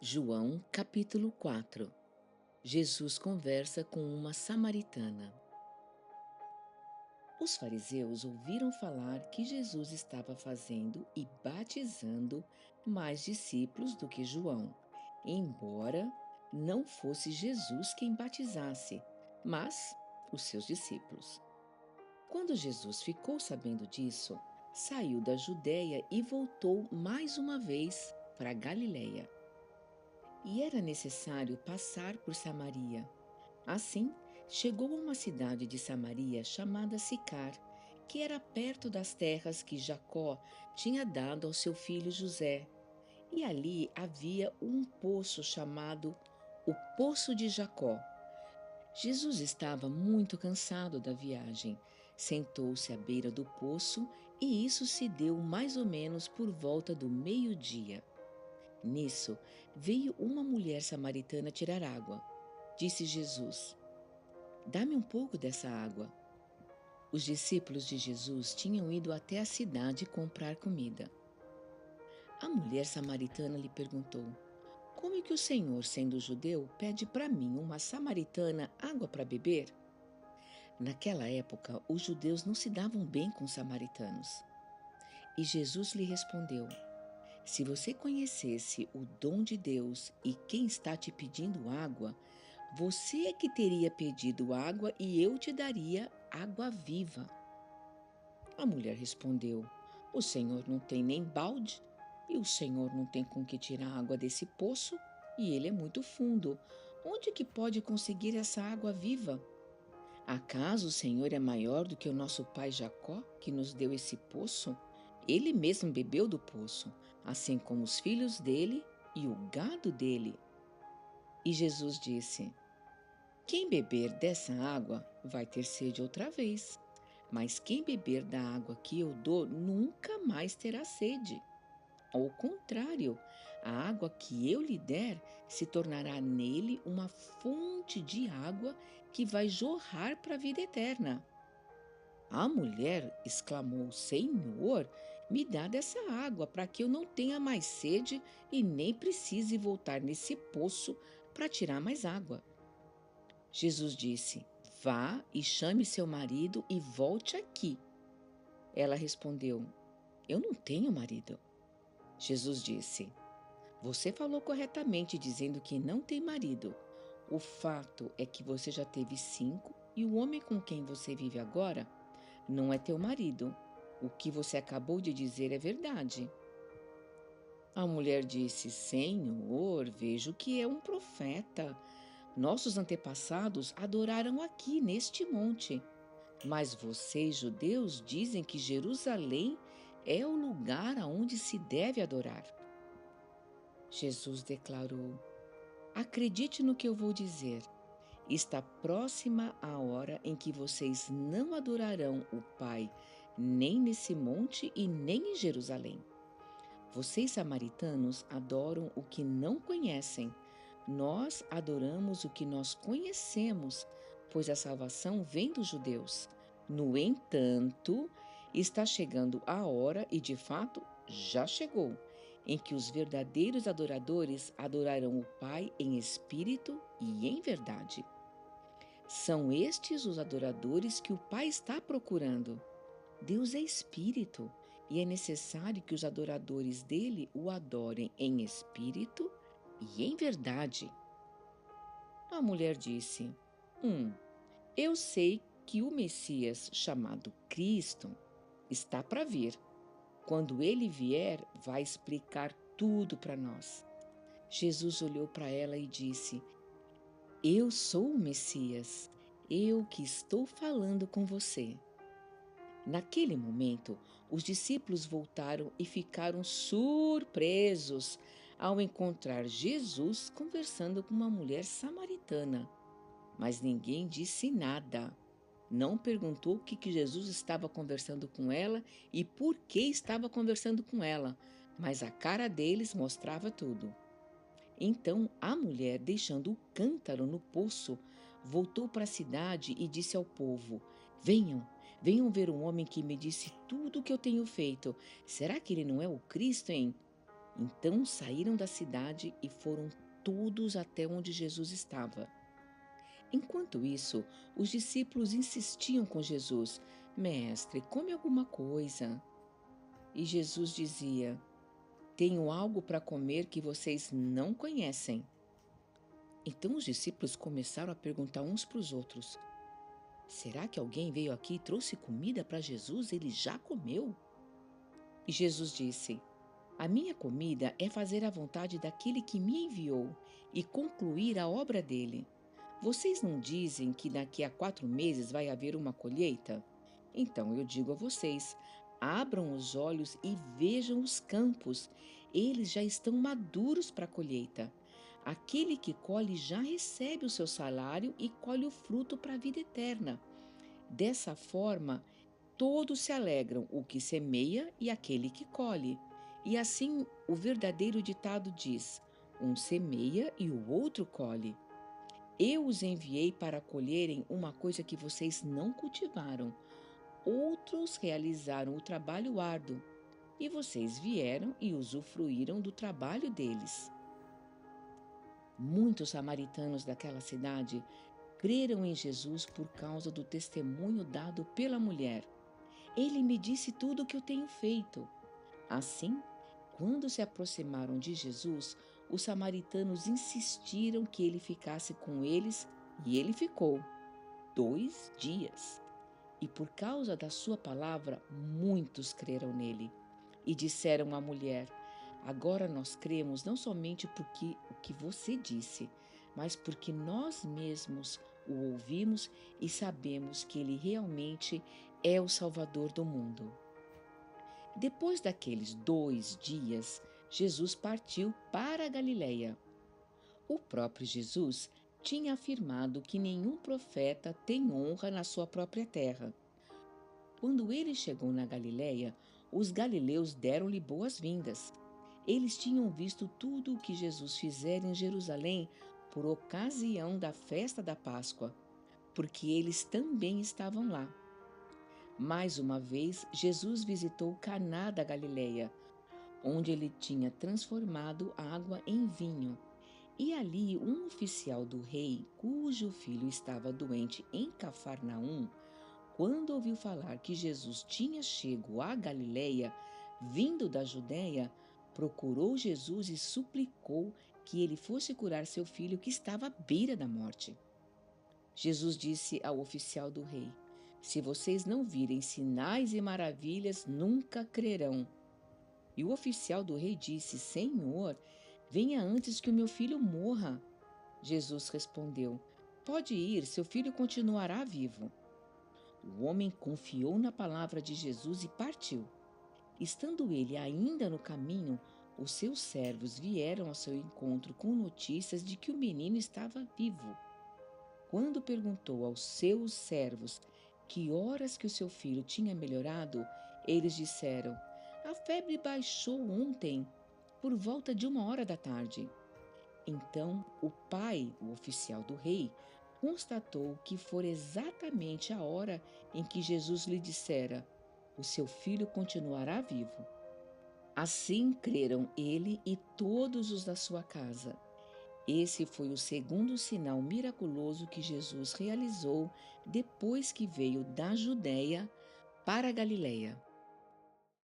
João capítulo 4. Jesus conversa com uma samaritana. Os fariseus ouviram falar que Jesus estava fazendo e batizando mais discípulos do que João, embora não fosse Jesus quem batizasse, mas os seus discípulos. Quando Jesus ficou sabendo disso, saiu da Judéia e voltou mais uma vez para Galiléia. E era necessário passar por Samaria. Assim, chegou a uma cidade de Samaria chamada Sicar, que era perto das terras que Jacó tinha dado ao seu filho José. E ali havia um poço chamado o Poço de Jacó. Jesus estava muito cansado da viagem. Sentou-se à beira do poço e isso se deu mais ou menos por volta do meio-dia. Nisso, veio uma mulher samaritana tirar água. Disse Jesus: Dá-me um pouco dessa água. Os discípulos de Jesus tinham ido até a cidade comprar comida. A mulher samaritana lhe perguntou: Como é que o Senhor, sendo judeu, pede para mim, uma samaritana, água para beber? Naquela época, os judeus não se davam bem com os samaritanos. E Jesus lhe respondeu: Se você conhecesse o dom de Deus e quem está te pedindo água, você é que teria pedido água e eu te daria água viva. A mulher respondeu: O Senhor não tem nem balde e o Senhor não tem com que tirar água desse poço e ele é muito fundo. Onde que pode conseguir essa água viva? Acaso o Senhor é maior do que o nosso pai Jacó, que nos deu esse poço? Ele mesmo bebeu do poço, assim como os filhos dele e o gado dele. E Jesus disse: Quem beber dessa água vai ter sede outra vez, mas quem beber da água que eu dou nunca mais terá sede. Ao contrário, a água que eu lhe der se tornará nele uma fonte de água que vai jorrar para a vida eterna. A mulher exclamou: Senhor, me dá dessa água para que eu não tenha mais sede e nem precise voltar nesse poço para tirar mais água. Jesus disse: Vá e chame seu marido e volte aqui. Ela respondeu: Eu não tenho marido. Jesus disse: Você falou corretamente dizendo que não tem marido. O fato é que você já teve 5 e o homem com quem você vive agora não é teu marido. O que você acabou de dizer é verdade. A mulher disse: Senhor, vejo que é um profeta. Nossos antepassados adoraram aqui neste monte. Mas vocês, judeus, dizem que Jerusalém é o lugar aonde se deve adorar. Jesus declarou: Acredite no que eu vou dizer. Está próxima a hora em que vocês não adorarão o Pai, nem nesse monte e nem em Jerusalém. Vocês, samaritanos, adoram o que não conhecem. Nós adoramos o que nós conhecemos, pois a salvação vem dos judeus. No entanto, está chegando a hora, e de fato já chegou, em que os verdadeiros adoradores adorarão o Pai em espírito e em verdade. São estes os adoradores que o Pai está procurando. Deus é espírito e é necessário que os adoradores dele o adorem em espírito e em verdade. A mulher disse: Eu sei que o Messias, chamado Cristo, está para vir. Quando ele vier, vai explicar tudo para nós. Jesus olhou para ela e disse: Eu sou o Messias, eu que estou falando com você. Naquele momento, os discípulos voltaram e ficaram surpresos ao encontrar Jesus conversando com uma mulher samaritana. Mas ninguém disse nada. Não perguntou o que Jesus estava conversando com ela e por que estava conversando com ela, mas a cara deles mostrava tudo. Então a mulher, deixando o cântaro no poço, voltou para a cidade e disse ao povo: Venham, venham ver um homem que me disse tudo o que eu tenho feito. Será que ele não é o Cristo, hein? Então saíram da cidade e foram todos até onde Jesus estava. Enquanto isso, os discípulos insistiam com Jesus: Mestre, come alguma coisa. E Jesus dizia: Tenho algo para comer que vocês não conhecem. Então os discípulos começaram a perguntar uns para os outros: Será que alguém veio aqui e trouxe comida para Jesus? Ele já comeu? E Jesus disse: A minha comida é fazer a vontade daquele que me enviou e concluir a obra dele. Vocês não dizem que daqui a 4 meses vai haver uma colheita? Então eu digo a vocês: abram os olhos e vejam os campos. Eles já estão maduros para a colheita. Aquele que colhe já recebe o seu salário e colhe o fruto para a vida eterna. Dessa forma, todos se alegram, o que semeia e aquele que colhe. E assim o verdadeiro ditado diz: um semeia e o outro colhe. Eu os enviei para colherem uma coisa que vocês não cultivaram. Outros realizaram o trabalho árduo, e vocês vieram e usufruíram do trabalho deles. Muitos samaritanos daquela cidade creram em Jesus por causa do testemunho dado pela mulher. Ele me disse tudo o que eu tenho feito. Assim, quando se aproximaram de Jesus, os samaritanos insistiram que ele ficasse com eles e ele ficou 2 dias. E por causa da sua palavra, muitos creram nele. E disseram à mulher: Agora nós cremos não somente porque o que você disse, mas porque nós mesmos o ouvimos e sabemos que ele realmente é o Salvador do mundo. Depois daqueles 2 dias, Jesus partiu para a Galiléia. O próprio Jesus tinha afirmado que nenhum profeta tem honra na sua própria terra. Quando ele chegou na Galiléia, os galileus deram-lhe boas-vindas. Eles tinham visto tudo o que Jesus fizera em Jerusalém por ocasião da festa da Páscoa, porque eles também estavam lá. Mais uma vez, Jesus visitou Caná da Galileia, onde ele tinha transformado a água em vinho. E ali um oficial do rei, cujo filho estava doente em Cafarnaum, quando ouviu falar que Jesus tinha chego à Galileia, vindo da Judéia, procurou Jesus e suplicou que ele fosse curar seu filho que estava à beira da morte. Jesus disse ao oficial do rei: Se vocês não virem sinais e maravilhas, nunca crerão. E o oficial do rei disse: Senhor, venha antes que o meu filho morra. Jesus respondeu: Pode ir, seu filho continuará vivo. O homem confiou na palavra de Jesus e partiu. Estando ele ainda no caminho, os seus servos vieram ao seu encontro com notícias de que o menino estava vivo. Quando perguntou aos seus servos que horas que o seu filho tinha melhorado, eles disseram: A febre baixou ontem, por volta de 1 hora da tarde. Então o pai, o oficial do rei, constatou que fora exatamente a hora em que Jesus lhe dissera: O seu filho continuará vivo. Assim creram ele e todos os da sua casa. Esse foi o segundo sinal miraculoso que Jesus realizou depois que veio da Judéia para a Galiléia.